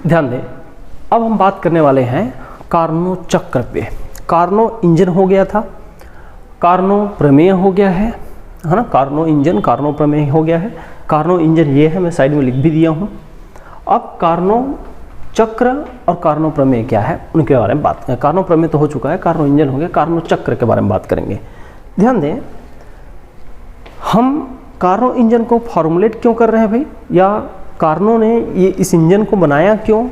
ध्यान दें, अब हम बात करने वाले हैं कार्नोट चक्र पे। कार्नोट इंजन हो गया था, कार्नोट प्रमेय हो गया है ना, कार्नोट इंजन कार्नोट प्रमेय हो गया है। कार्नोट इंजन ये है, मैं साइड में लिख भी दिया हूँ। अब कार्नोट चक्र और कार्नोट प्रमेय क्या है उनके बारे में बात करें। कार्नोट प्रमेय तो हो चुका है, कार्नोट इंजन हो गया, कार्नोट चक्र के बारे में बात करेंगे। ध्यान दें, हम कार्नोट इंजन को फॉर्मुलेट क्यों कर रहे हैं भाई, या कार्नोट ने ये इस इंजन को बनाया क्यों,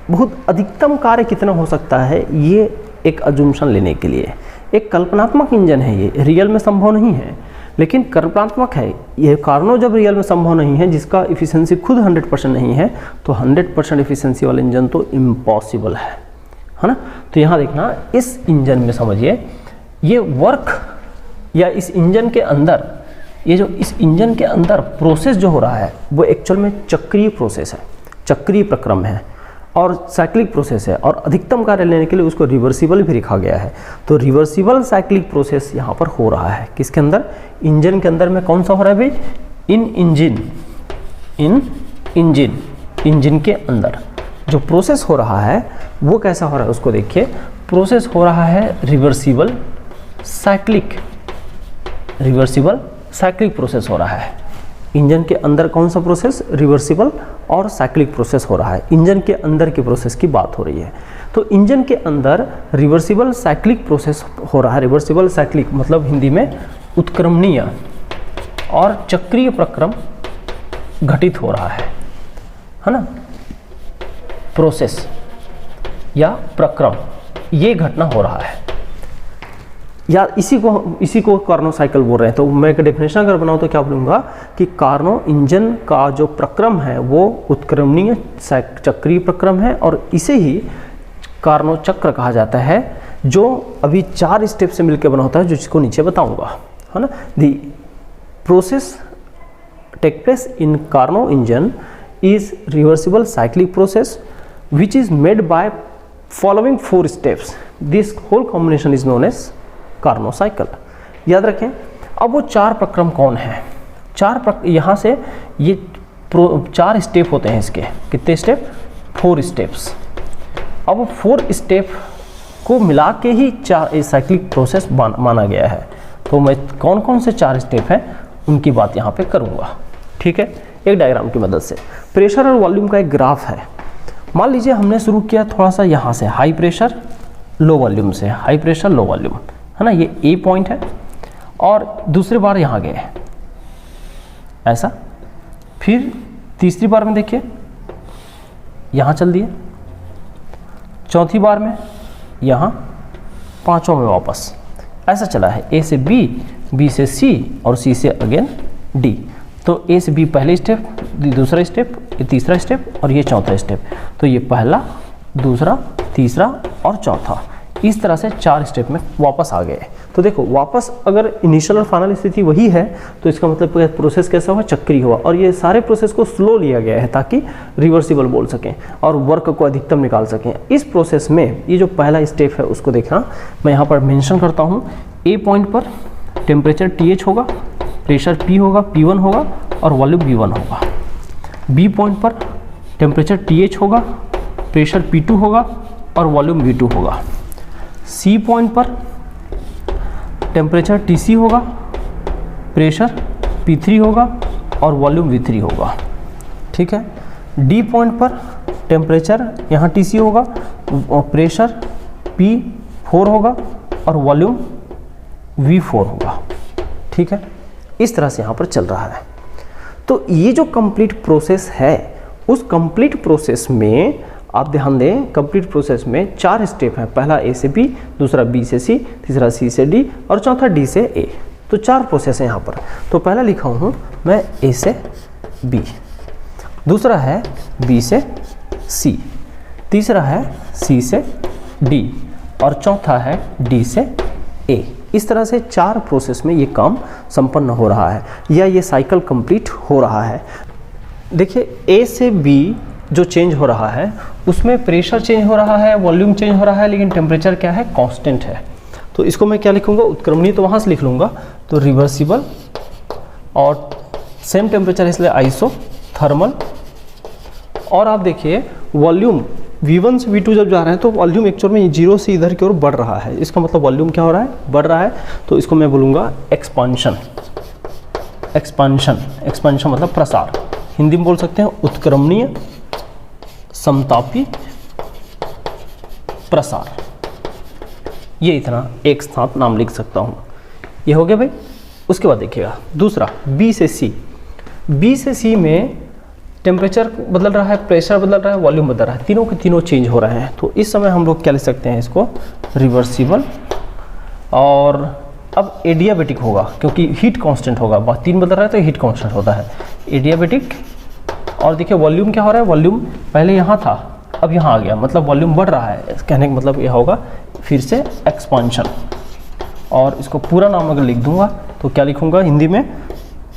बहुत अधिकतम कार्य कितना हो सकता है, ये एक अजम्पशन लेने के लिए। एक कल्पनात्मक इंजन है, ये रियल में संभव नहीं है, लेकिन कल्पनात्मक है। ये कार्नोट जब रियल में संभव नहीं है, जिसका इफिशिएंसी खुद 100% नहीं है, तो 100% इफिशिएंसी वाला इंजन तो इम्पॉसिबल है ना। तो यहाँ देखना, इस इंजन में समझिए ये वर्क या इस इंजन के अंदर, ये जो इस इंजन के अंदर प्रोसेस जो हो रहा है वो एक्चुअल में चक्रीय प्रोसेस है, चक्रीय प्रक्रम है और साइक्लिक प्रोसेस है, और अधिकतम कार्य लेने के लिए उसको रिवर्सिबल भी लिखा गया है। तो रिवर्सिबल साइक्लिक प्रोसेस यहाँ पर हो रहा है, किसके अंदर, इंजन के अंदर में। कौन सा हो रहा है भाई, इंजन के अंदर जो प्रोसेस हो रहा है वो कैसा हो रहा है उसको देखिए। प्रोसेस हो रहा है रिवर्सिबल साइक्लिक प्रोसेस हो रहा है। इंजन के अंदर कौन सा प्रोसेस, रिवर्सिबल और साइक्लिक प्रोसेस हो रहा है। इंजन के अंदर की प्रोसेस की बात हो रही है। तो इंजन के अंदर रिवर्सिबल साइक्लिक प्रोसेस हो रहा है। रिवर्सिबल साइक्लिक मतलब हिंदी में उत्क्रमणीय और चक्रीय प्रक्रम घटित हो रहा है ना। प्रोसेस या प्रक्रम ये घटना हो रहा है, या इसी को कार्नोट साइकिल बोल रहे हैं। तो मैं एक डेफिनेशन अगर बनाऊँ तो क्या बोलूँगा कि कार्नोट इंजन का जो प्रक्रम है वो उत्क्रमणीय चक्रीय प्रक्रम है, और इसे ही कार्नोट चक्र कहा जाता है, जो अभी 4 स्टेप से मिलकर बना होता है, जिसको नीचे बताऊँगा, है ना। The process take place in Carnot engine is reversible cyclic process which is made by following 4 steps. This whole combination is known as Carnot cycle. याद रखें। अब वो 4 प्रक्रम कौन है, यहाँ से ये 4 स्टेप होते हैं इसके। कितने स्टेप, 4 स्टेप्स। अब वो 4 स्टेप को मिला के ही 4 साइक्लिक प्रोसेस माना गया है। तो मैं कौन कौन से 4 स्टेप हैं उनकी बात यहाँ पे करूँगा, ठीक है, एक डायग्राम की मदद से। प्रेशर और वॉल्यूम का एक ग्राफ है। मान लीजिए हमने शुरू किया थोड़ा सा यहाँ से, हाई प्रेशर लो वॉल्यूम से, हाई प्रेशर लो वॉल्यूम, है ना, ये ए पॉइंट है, और दूसरी बार यहाँ गए ऐसा, फिर तीसरी बार में देखिए यहाँ चल दिए, चौथी बार में यहाँ, पांचों में वापस ऐसा चला है। ए से बी, बी से सी और सी से अगेन डी। तो ए से बी पहले स्टेप, दूसरा स्टेप, ये तीसरा स्टेप और ये चौथा स्टेप। तो ये पहला, दूसरा, तीसरा और चौथा, इस तरह से 4 स्टेप में वापस आ गए। तो देखो वापस अगर इनिशियल और फाइनल स्थिति वही है तो इसका मतलब प्रोसेस कैसा हुआ, चक्रीय हुआ। और ये सारे प्रोसेस को स्लो लिया गया है ताकि रिवर्सिबल बोल सकें और वर्क को अधिकतम निकाल सकें। इस प्रोसेस में ये जो पहला स्टेप है उसको देखना, मैं यहाँ पर मेंशन करता हूँ। ए पॉइंट पर टेम्परेचर TH होगा, प्रेशर P होगा, P1 होगा और वॉल्यूम V1 होगा। बी पॉइंट पर टेम्परेचर TH होगा, प्रेशर P2 होगा और वॉल्यूम V2 होगा। सी पॉइंट पर टेम्परेचर TC होगा, प्रेशर P3 होगा और वॉल्यूम V3 होगा, ठीक है। डी पॉइंट पर टेम्परेचर यहाँ TC होगा, प्रेशर P4 होगा और वॉल्यूम V4 होगा, ठीक है। इस तरह से यहाँ पर चल रहा है। तो ये जो कंप्लीट प्रोसेस है, उस कंप्लीट प्रोसेस में आप ध्यान दें, कंप्लीट प्रोसेस में 4 स्टेप हैं। पहला ए से बी, दूसरा बी से सी, तीसरा सी से डी और चौथा डी से ए। तो 4 प्रोसेस है यहाँ पर। तो पहला लिखा हूँ मैं ए से बी, दूसरा है बी से सी, तीसरा है सी से डी और चौथा है डी से ए। इस तरह से 4 प्रोसेस में ये काम संपन्न हो रहा है या ये साइकिल कंप्लीट हो रहा है। देखिए ए से बी जो चेंज हो रहा है उसमें प्रेशर चेंज हो रहा है, वॉल्यूम चेंज हो रहा है, लेकिन टेम्परेचर क्या है, कांस्टेंट है। तो इसको मैं क्या लिखूंगा, उत्क्रमणीय तो वहाँ से लिख लूँगा, तो रिवर्सिबल और सेम टेम्परेचर इसलिए आइसोथर्मल। और आप देखिए वॉल्यूम V1 से V2 जब जा रहे हैं तो वॉल्यूम एक्चुअल में 0 से इधर की ओर बढ़ रहा है, इसका मतलब वॉल्यूम क्या हो रहा है, बढ़ रहा है। तो इसको मैं बोलूँगा एक्सपांशन। एक्सपांशन मतलब प्रसार, हिंदी में बोल सकते हैं उत्क्रमणीय समतापी प्रसार। ये इतना एक साथ नाम लिख सकता हूँ। ये हो गया भाई। उसके बाद देखिएगा दूसरा B से C। B से C में टेम्परेचर बदल रहा है, प्रेशर बदल रहा है, वॉल्यूम बदल रहा है, तीनों के तीनों चेंज हो रहे हैं। तो इस समय हम लोग क्या लिख सकते हैं, इसको रिवर्सिबल। और अब एडियाबेटिक होगा क्योंकि हीट कांस्टेंट होगा, तीन बदल रहा है तो हीट कांस्टेंट होता है, एडियाबेटिक। और देखिए वॉल्यूम क्या हो रहा है, वॉल्यूम पहले यहाँ था अब यहाँ आ गया, मतलब वॉल्यूम बढ़ रहा है। कहने का मतलब यह होगा फिर से एक्सपांशन। और इसको पूरा नाम अगर लिख दूंगा तो क्या लिखूंगा हिंदी में,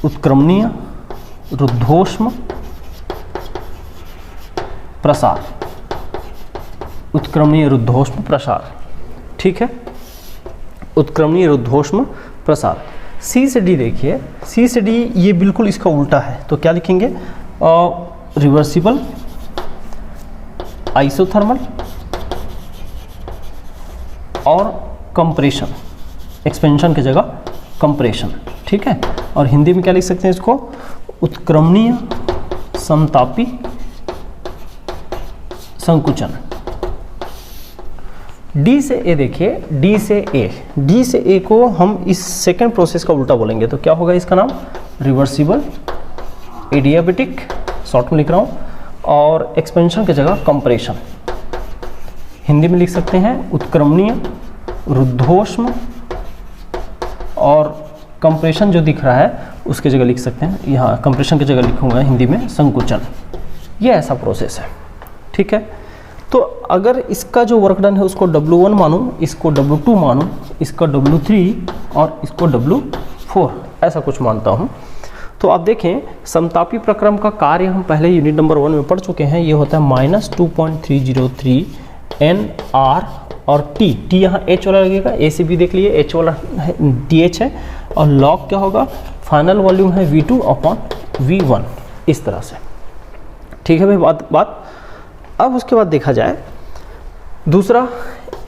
उत्क्रमणीय रुद्धोष्म प्रसार। उत्क्रमणीय रुद्धोष्म प्रसार, ठीक है, उत्क्रमणीय रुद्धोष्म प्रसार। सी से डी देखिए, सी से डी ये बिल्कुल इसका उल्टा है, तो क्या लिखेंगे, रिवर्सिबल आइसोथर्मल और कंप्रेशन, एक्सपेंशन की जगह कंप्रेशन, ठीक है। और हिंदी में क्या लिख सकते हैं इसको, उत्क्रमणीय समतापी संकुचन। डी से ए देखिए, डी से ए, डी से ए को हम इस सेकेंड प्रोसेस का उल्टा बोलेंगे तो क्या होगा इसका नाम, रिवर्सिबल एडियाबेटिक, शॉर्ट में लिख रहा हूँ, और एक्सपेंशन की जगह कंप्रेशन। हिंदी में लिख सकते हैं उत्क्रमणीय रुद्धोष्म, और कंप्रेशन जो दिख रहा है उसके जगह लिख सकते हैं, यहाँ कंप्रेशन की जगह लिखूंगा हिंदी में संकुचन। ये ऐसा प्रोसेस है, ठीक है। तो अगर इसका जो वर्क डन है उसको W1 मानूं, इसको W2 मानूं, इसका W3 और इसको W4 ऐसा कुछ मानता हूँ, तो आप देखें समतापी प्रक्रम का कार्य हम पहले यूनिट नंबर 1 में पढ़ चुके हैं। ये होता है -2.303 NR और T यहाँ H वाला लगेगा, A से B देख लिए, H वाला TH है, और लॉग क्या होगा, फाइनल वॉल्यूम है V2 अपॉन V1, इस तरह से, ठीक है भाई। बात अब उसके बाद देखा जाए दूसरा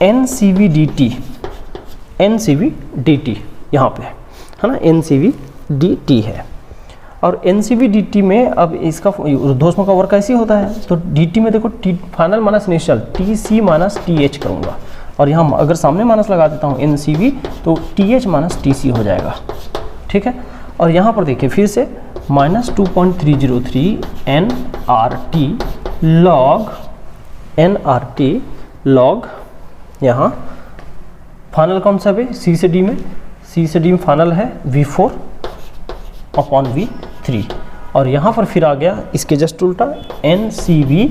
NCV/DT, NCV/DT यहाँ पे है ना, NCV/DT है। और NCV/DT में अब इसका रुद्धोष्म का वर्क ऐसे होता है, तो DT में देखो T final minus initial TC minus TH करूँगा, और यहाँ अगर सामने माइनस लगा देता हूँ NCV तो TH माइनस TC हो जाएगा, ठीक है। और यहाँ पर देखिए फिर से -2.303 nRT लॉग nRT लॉग, यहाँ फाइनल कौन सा है, सी से डी में, सी से डी में फाइनल है V4 अपॉन V3, और यहाँ पर फिर आ गया इसके जस्ट उल्टा NCV,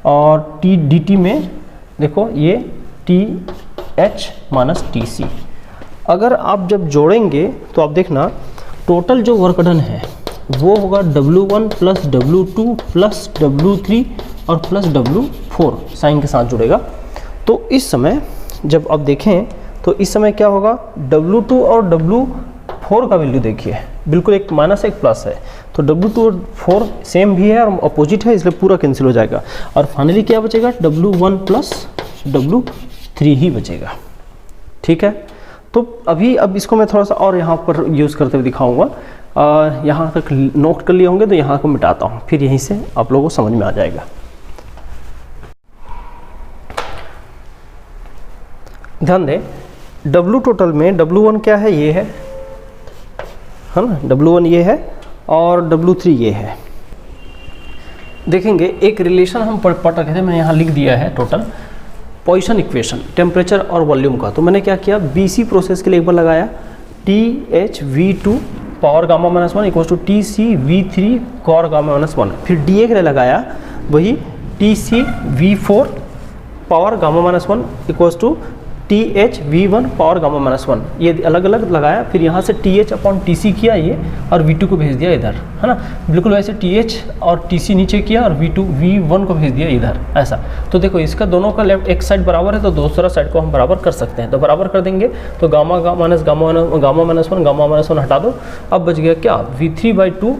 और DT में देखो ये TH माइनस TC। अगर आप जब जोड़ेंगे तो आप देखना टोटल जो वर्क डन है वो होगा W1 plus W2 plus W3 और प्लस W4 साइन के साथ जुड़ेगा। तो इस समय जब आप देखें तो इस समय क्या होगा, W2 और W4 का वैल्यू देखिए, बिल्कुल एक माइनस एक प्लस है, तो W2 और 4 सेम भी है और अपोजिट है, इसलिए पूरा कैंसिल हो जाएगा। और फाइनली क्या बचेगा, W1 प्लस W3 ही बचेगा, ठीक है। तो अभी अब इसको मैं थोड़ा सा और यहाँ पर यूज़ करते हुए दिखाऊंगा, यहाँ तक नोट कर लिए होंगे तो यहाँ को मिटाता हूँ, फिर यहीं से आप लोगों को समझ में आ जाएगा। ध्यान दें, W टोटल में W1 क्या है, ये है ना, W1 ये है और W3 ये है। देखेंगे एक रिलेशन हम पढ़ रखे थे, मैंने यहाँ लिख दिया है टोटल पॉइसन इक्वेशन टेम्परेचर और वॉल्यूम का। तो मैंने क्या किया, BC प्रोसेस के लिए एक बार लगाया THV2 power gamma minus 1 equal to TCV3 कॉर गामा माइनस 1, फिर DA के लिए लगाया वही TCV4 power gamma minus 1 equal to THV1 power gamma minus 1, ये अलग अलग लगाया, फिर यहाँ से TH अपॉन TC किया ये, और V2 को भेज दिया इधर, है ना। बिल्कुल वैसे TH और TC नीचे किया और V1 को भेज दिया इधर, ऐसा। तो देखो इसका दोनों का लेफ्ट एक साइड बराबर है तो दूसरा साइड को हम बराबर कर सकते हैं, तो बराबर कर देंगे तो गामा माइनस गामा माइनस 1 हटा दो, अब बच गया क्या, V3/2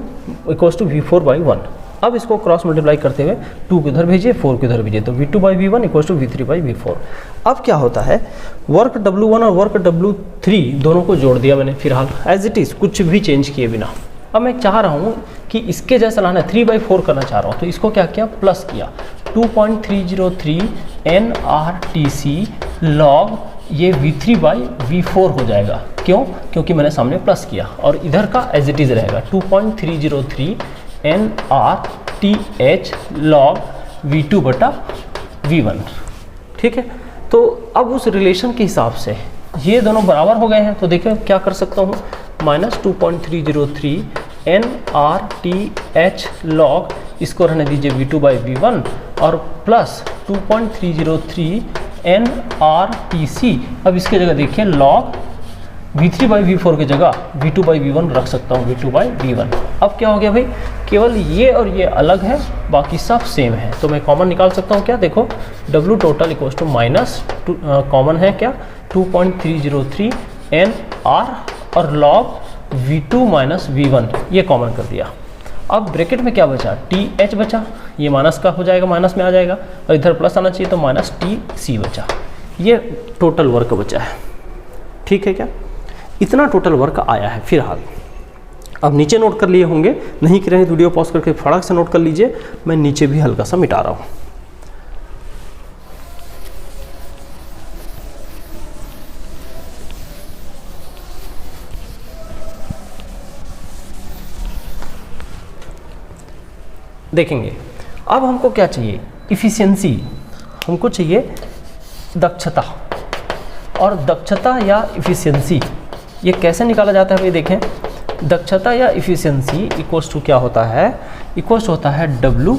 इक्वल्स टू V4/1, अब इसको क्रॉस मल्टीप्लाई करते हुए 2 को इधर भेजिए, 4 को इधर भेजिए, तो V2/V1 इक्वल टू V3/V4। अब क्या होता है, वर्क W1 और वर्क W3 दोनों को जोड़ दिया मैंने फिलहाल एज इट इज़, कुछ भी चेंज किए बिना। अब मैं चाह रहा हूँ कि इसके जैसा लाना है, 3/4 करना चाह रहा हूँ, तो इसको क्या किया, प्लस किया, 2.303 NRTC log ये V3/V4 हो जाएगा। क्यों? क्योंकि मैंने सामने प्लस किया, और इधर का एज इट इज़ रहेगा 2.303 NRTH log V2/V1। ठीक है, तो अब उस रिलेशन के हिसाब से ये दोनों बराबर हो गए हैं, तो देखिए क्या कर सकता हूँ, -2.303 NRTH log, इसको रहने दीजिए V2/V1, और प्लस 2.303 NRTC, अब इसके जगह देखिए log V3/V4 की जगह V2/V1 रख सकता हूँ, V2/V1। अब क्या हो गया भाई, केवल ये और ये अलग है, बाकी सब सेम है, तो मैं कॉमन निकाल सकता हूँ। क्या देखो, W total equals to minus common है क्या, 2.303 NR और log V2-V1, ये कॉमन कर दिया। अब ब्रैकेट में क्या बचा, TH बचा, ये माइनस का हो जाएगा, माइनस में आ जाएगा, और इधर प्लस आना चाहिए, तो -TC बचा। ये टोटल वर्क बचा है। ठीक है क्या, इतना टोटल वर्क आया है फिलहाल। अब नीचे नोट कर लिए होंगे, नहीं कर रहे हैं वीडियो पॉज करके फटाक से नोट कर लीजिए, मैं नीचे भी हल्का सा मिटा रहा हूँ। देखेंगे अब हमको क्या चाहिए, इफ़िशियंसी, हमको चाहिए दक्षता, और दक्षता या इफ़िशियंसी ये कैसे निकाला जाता है भाई, देखें, दक्षता या इफ़िशियंसी इक्वल्स टू क्या होता है, इक्वल्स होता है W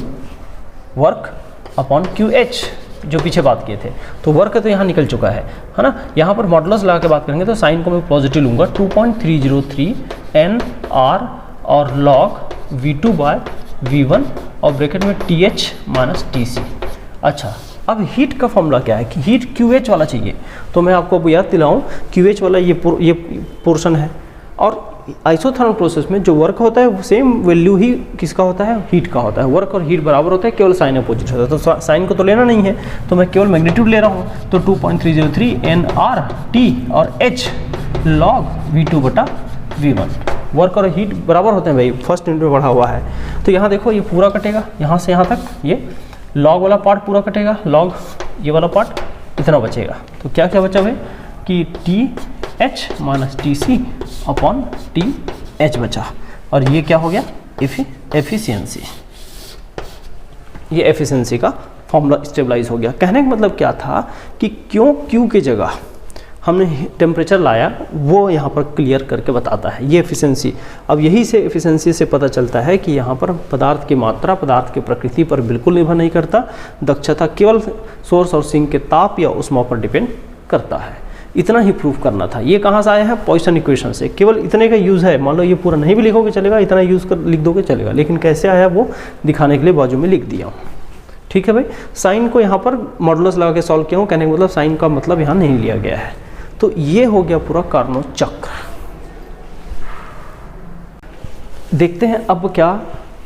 वर्क अपॉन QH, जो पीछे बात किए थे। तो वर्क तो यहाँ निकल चुका है ना, यहाँ पर मॉडुलस लगा के बात करेंगे तो साइन को मैं पॉजिटिव लूँगा, 2.303 NR और log V2/V1 और ब्रैकेट में TH माइनस TC। अच्छा, अब हीट का फॉर्मूला क्या है कि हीट QH वाला चाहिए, तो मैं आपको याद दिलाऊं, QH वाला ये पोर्शन है, और आइसोथर्मल प्रोसेस में जो वर्क होता है वो सेम वैल्यू ही किसका होता है, हीट का होता है। वर्क और हीट बराबर होता है, केवल साइन अपोजिट होता है, तो साइन को तो लेना नहीं है, तो मैं केवल मैग्नीट्यूड ले रहा हूँ, तो 2.303 NRT और H log V2/V1। वर्क और हीट बराबर होते हैं भाई, फर्स्ट यूनिट में पढ़ा हुआ है। तो यहाँ देखो, ये पूरा कटेगा, यहाँ से यहाँ तक ये लॉग वाला पार्ट पूरा कटेगा, लॉग ये वाला पार्ट इतना बचेगा। तो क्या क्या बचा भाई कि TH minus TC upon TH बचा, और ये क्या हो गया, एफिशिएंसी। ये एफिशिएंसी का फॉर्मूला स्टेबलाइज हो गया। कहने का मतलब क्या था कि क्यों Q की जगह हमने टेम्परेचर लाया, वो यहाँ पर क्लियर करके बताता है ये एफिशिएंसी। अब यही से एफिशिएंसी से पता चलता है कि यहाँ पर पदार्थ की मात्रा पदार्थ की प्रकृति पर बिल्कुल निर्भर नहीं करता, दक्षता केवल सोर्स और सिंक के ताप या ऊष्मा पर डिपेंड करता है। इतना ही प्रूफ करना था। ये कहाँ से आया है, पॉइसन इक्वेशन से। केवल इतने का यूज़ है, मान लो ये पूरा नहीं भी लिखोगे चलेगा, इतना यूज़ कर लिख दोगे चलेगा, लेकिन कैसे आया वो दिखाने के लिए बाजू में लिख दिया हूँ। ठीक है भाई, साइन को यहाँ पर मॉडुलस लगा के सॉल्व किया हूँ, कहने का मतलब साइन का मतलब यहाँ नहीं लिया गया है। तो ये हो गया पूरा कार्नो चक्र। देखते हैं अब क्या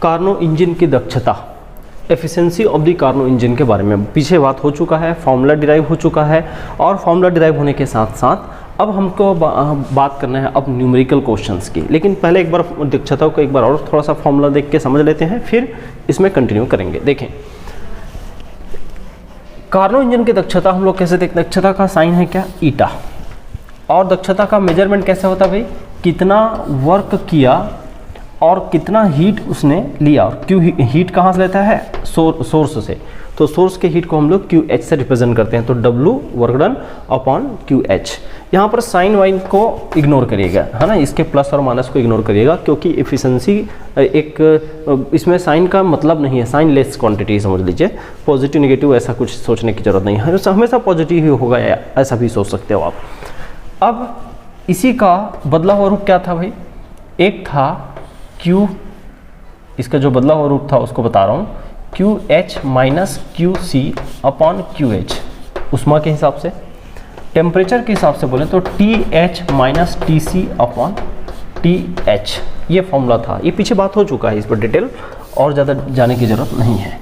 कार्नो इंजन की दक्षता, efficiency of the Carnot engine के बारे में पीछे बात हो चुका है, फॉर्मूला डिराइव हो चुका है, और फॉर्मूला डिराइव होने के साथ साथ अब हमको बात करना है अब न्यूमेरिकल क्वेश्चंस की। लेकिन पहले एक बार दक्षता को एक बार और थोड़ा सा फॉर्मूला देख के समझ लेते हैं, फिर इसमें कंटिन्यू करेंगे। देखें, कार्नो इंजन की दक्षता हम लोग कैसे देखते हैं, दक्षता का साइन है क्या, ईटा, और दक्षता का मेजरमेंट कैसे होता है भाई, कितना वर्क किया और कितना हीट उसने लिया, और क्यों हीट कहाँ से लेता है, सोर्स से। तो सोर्स के हीट को हम लोग QH से रिप्रेजेंट करते हैं, तो W work done upon QH। यहाँ पर साइन वाइन को इग्नोर करिएगा, है ना, इसके प्लस और माइनस को इग्नोर करिएगा, क्योंकि एफिशिएंसी एक इसमें साइन का मतलब नहीं है, साइन लेस क्वांटिटी समझ लीजिए। पॉजिटिव निगेटिव ऐसा कुछ सोचने की जरूरत नहीं है, हमेशा पॉजिटिव ही होगा, ऐसा भी सोच सकते हो आप। अब इसी का बदला हुआ रूप क्या था भाई, एक था Q, इसका जो बदला हुआ रूप था उसको बता रहा हूँ, QH minus QC upon QH उष्मा के हिसाब से। टेम्परेचर के हिसाब से बोले तो TH minus TC upon TH, ये फॉर्मूला था। ये पीछे बात हो चुका है इस पर डिटेल, और ज़्यादा जाने की ज़रूरत नहीं है।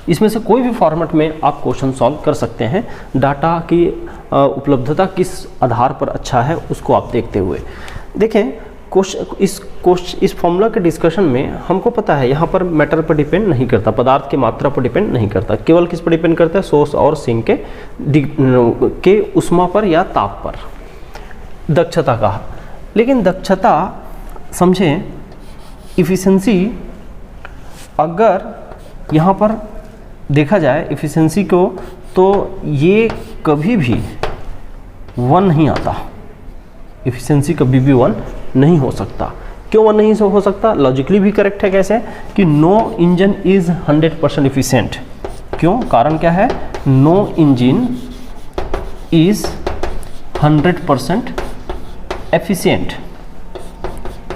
इसमें से कोई भी फॉर्मेट में आप क्वेश्चन सॉल्व कर सकते हैं। डाटा की उपलब्धता किस आधार पर अच्छा है उसको आप देखते हुए देखें। इस फॉर्मूला के डिस्कशन में हमको पता है यहाँ पर मैटर पर डिपेंड नहीं करता, पदार्थ की मात्रा पर डिपेंड नहीं करता, केवल किस पर डिपेंड करता है, सोर्स और सिंक के ऊष्मा पर या ताप पर, दक्षता का। लेकिन दक्षता समझें, इफ़िशियंसी अगर यहाँ पर देखा जाए इफ़िशियंसी को, तो ये कभी भी 1 नहीं आता। इफ़िशियंसी कभी भी 1 नहीं हो सकता। क्यों 1 नहीं हो सकता? लॉजिकली भी करेक्ट है। कैसे? कि नो इंजन इज़ 100% इफिशिएंट। क्यों? कारण क्या है? No engine is 100% efficient.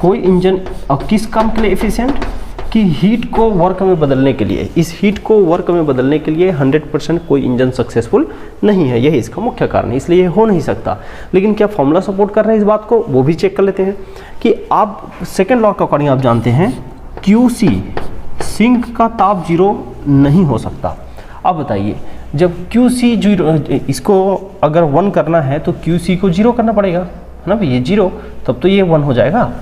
कोई इंजन किस काम के लिए एफिशिएंट? कि हीट को वर्क में बदलने के लिए। इस हीट को वर्क में बदलने के लिए 100% कोई इंजन सक्सेसफुल नहीं है। यही इसका मुख्य कारण है, इसलिए ये हो नहीं सकता। लेकिन क्या फॉर्मूला सपोर्ट कर रहे हैं इस बात को? वो भी चेक कर लेते हैं कि आप सेकेंड लॉ के अकॉर्डिंग आप जानते हैं QC सिंक का ताप 0 नहीं हो सकता। अब बताइए, जब QC 0, इसको अगर 1 करना है तो QC को 0 करना पड़ेगा, है ना भाई? ये 0, तब तो ये 1 हो जाएगा।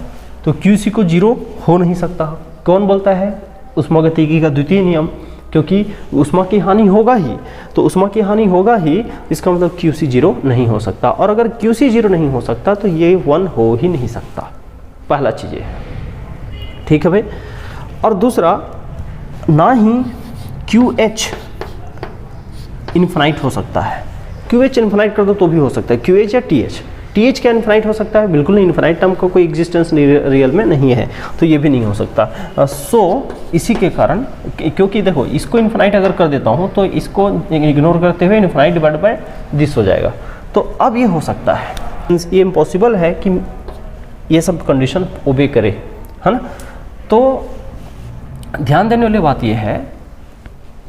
तो QC को 0 हो नहीं सकता। कौन बोलता है? ऊष्मागतिकी का द्वितीय नियम, क्योंकि ऊष्मा की हानि होगा ही, तो ऊष्मा की हानि होगा ही, इसका मतलब QC 0 नहीं हो सकता। और अगर QC 0 नहीं हो सकता तो ये 1 हो ही नहीं सकता। पहला चीज़ है, ठीक है भाई। और दूसरा, ना ही QH इन्फिनाइट हो सकता है। QH इन्फिनाइट कर दो तो भी हो सकता है, QH या TH क्या इन्फिनाइट हो सकता है? बिल्कुल नहीं, इन्फिनाइट टर्म का कोई एग्जिस्टेंस रियल में नहीं है, तो ये भी नहीं हो सकता। इसी के कारण, क्योंकि देखो इसको इन्फिनाइट अगर कर देता हूँ तो इसको इग्नोर करते हुए इन्फिनाइट डिवाइड बाय दिस हो जाएगा। तो अब ये हो सकता है, ये इम्पॉसिबल है कि ये सब कंडीशन ओबे करे, है ना। तो ध्यान देने वाली बात ये है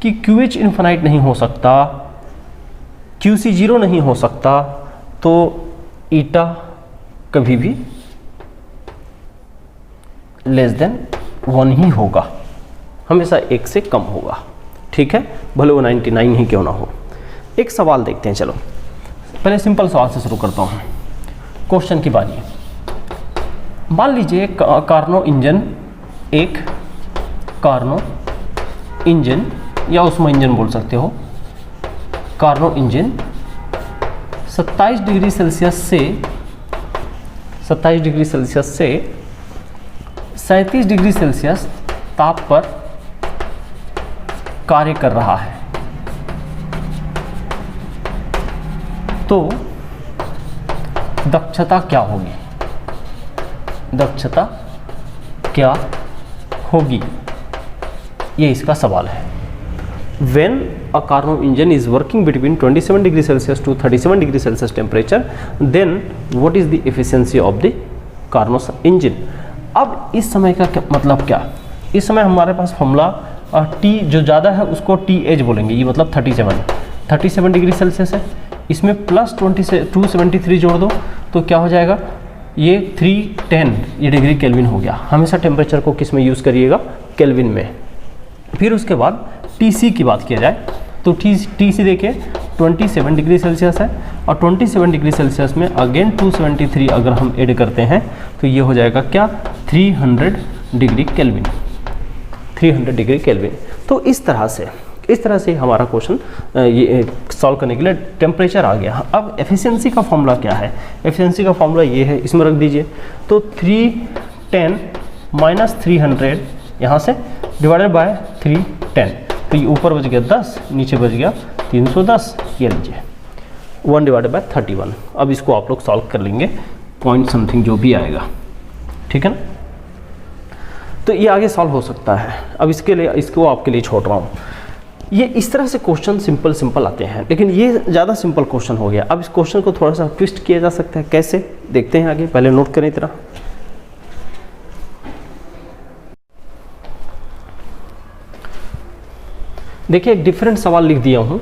कि QH इन्फिनाइट नहीं हो सकता, QC 0 नहीं हो सकता, तो ईटा कभी भी लेस देन 1 ही होगा, हमेशा 1 से कम होगा, ठीक है, भले वो 99 ही क्यों ना हो। एक सवाल देखते हैं, चलो पहले सिंपल सवाल से शुरू करता हूँ। क्वेश्चन की बारी है। मान लीजिए कार्नो इंजन, एक कार्नो इंजन या ऊष्मा इंजन बोल सकते हो, कार्नो इंजन 27 डिग्री सेल्सियस से 37 डिग्री सेल्सियस ताप पर कार्य कर रहा है। तो दक्षता क्या होगी? दक्षता क्या होगी, ये इसका सवाल है। When a Carnot engine is working between 27 degree Celsius to 37 degree Celsius temperature, then what is the efficiency of the Carnot engine? अब इस समय का मतलब क्या? इस समय हमारे पास फॉर्मूला T जो ज़्यादा है उसको TH बोलेंगे, ये मतलब 37 डिग्री सेल्सियस है। इसमें प्लस 273 जोड़ दो तो क्या हो जाएगा? ये 310 ये डिग्री केल्विन हो गया। हमेशा टेम्परेचर को किस में यूज़ करिएगा? केल्विन में। फिर उसके बाद TC की बात किया जाए तो TC देखिए 27 डिग्री सेल्सियस है, और 27 डिग्री सेल्सियस में अगेन 273 अगर हम ऐड करते हैं तो ये हो जाएगा क्या? 300 डिग्री केल्विन। 300 degree kelvin. तो इस तरह से हमारा क्वेश्चन ये सॉल्व करने के लिए टेम्परेचर आ गया। अब एफिशिएंसी का फॉर्मूला क्या है? एफिशिएंसी का फॉर्मूला ये है, इसमें रख दीजिए। तो 310 माइनस 300 यहाँ से डिवाइडेड बाय 310, तो ये ऊपर बच गया 10, नीचे बच गया 310, ये लीजिए 1 डिवाइडेड बाय 31। अब इसको आप लोग सॉल्व कर लेंगे, पॉइंट समथिंग जो भी आएगा, ठीक है ना। तो ये आगे सॉल्व हो सकता है। अब इसको आपके लिए छोड़ रहा हूँ। ये इस तरह से क्वेश्चन सिंपल आते हैं, लेकिन ये ज़्यादा सिंपल क्वेश्चन हो गया। अब इस क्वेश्चन को थोड़ा सा ट्विस्ट किया जा सकता है, कैसे देखते हैं आगे। पहले नोट करें इतना। देखिए एक डिफरेंट सवाल लिख दिया हूँ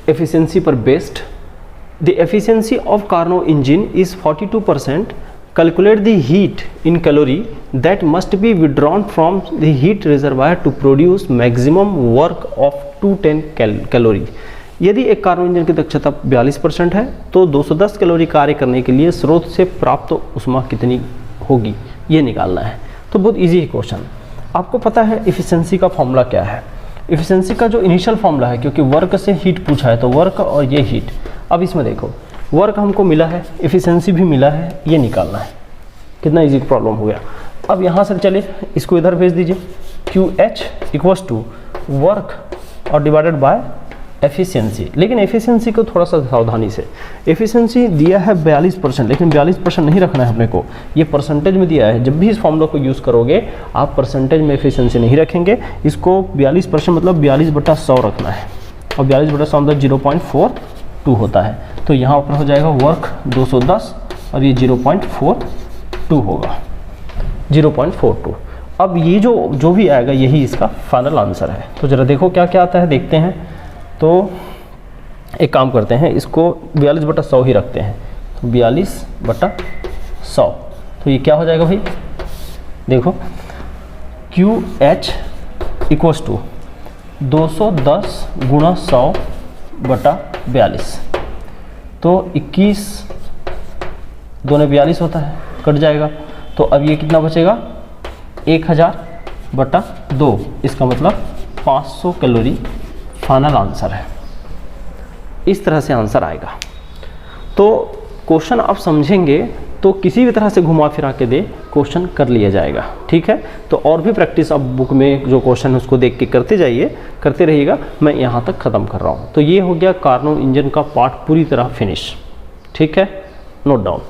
एफिशिएंसी पर based. The efficiency of Carnot engine is 42% calculate the heat in calorie that must be withdrawn from the heat reservoir to produce maximum work of 210 calorie. यदि एक कार्बन इंजन की दक्षता 42% है तो 210 कैलोरी कार्य करने के लिए स्रोत से प्राप्त ऊष्मा कितनी होगी, ये निकालना है। तो बहुत इजी है क्वेश्चन। आपको पता है इफिशिएंसी का फॉर्मूला क्या है। इफिशिएंसी का जो इनिशियल फॉर्मूला है, क्योंकि वर्क से हीट पूछा है तो वर्क और ये हीट। अब इसमें देखो वर्क हमको मिला है, इफिशिएंसी भी मिला है, ये निकालना है। कितना इजी प्रॉब्लम हो गया। अब यहाँ से चले इसको इधर भेज दीजिए, QH इक्वल्स टू वर्क और डिवाइडेड बाय एफिशिएंसी। लेकिन एफिशिएंसी को थोड़ा सा सावधानी से, एफिशिएंसी दिया है 42%, लेकिन 42% नहीं रखना है अपने को, ये परसेंटेज में दिया है। जब भी इस फॉर्मूला को यूज़ करोगे आप परसेंटेज में एफिशिएंसी नहीं रखेंगे, इसको 42% मतलब 42/100 रखना है, और 42/100 मतलब 0.42 होता है। तो यहाँ ऊपर हो जाएगा वर्क 210 और ये 0.42 होगा, 0.42। अब ये जो भी आएगा यही इसका फाइनल आंसर है। तो ज़रा देखो क्या क्या आता है, देखते हैं। तो एक काम करते हैं, इसको 42/100 ही रखते हैं, तो 42/100। तो ये क्या हो जाएगा भाई, देखो QH इक्वल्स टू 210 गुणा 100/42, तो 21 2 42 होता है, कट जाएगा। तो अब ये कितना बचेगा, 1000/2, इसका मतलब 500 कैलोरी फाइनल आंसर है। इस तरह से आंसर आएगा। तो क्वेश्चन आप समझेंगे तो किसी भी तरह से घुमा फिरा के दे क्वेश्चन कर लिया जाएगा, ठीक है। तो और भी प्रैक्टिस आप बुक में जो क्वेश्चन है उसको देख के करते जाइए, करते रहिएगा। मैं यहाँ तक ख़त्म कर रहा हूँ। तो ये हो गया कार्नो इंजन का पार्ट पूरी तरह फिनिश, ठीक है, नोट डाउन।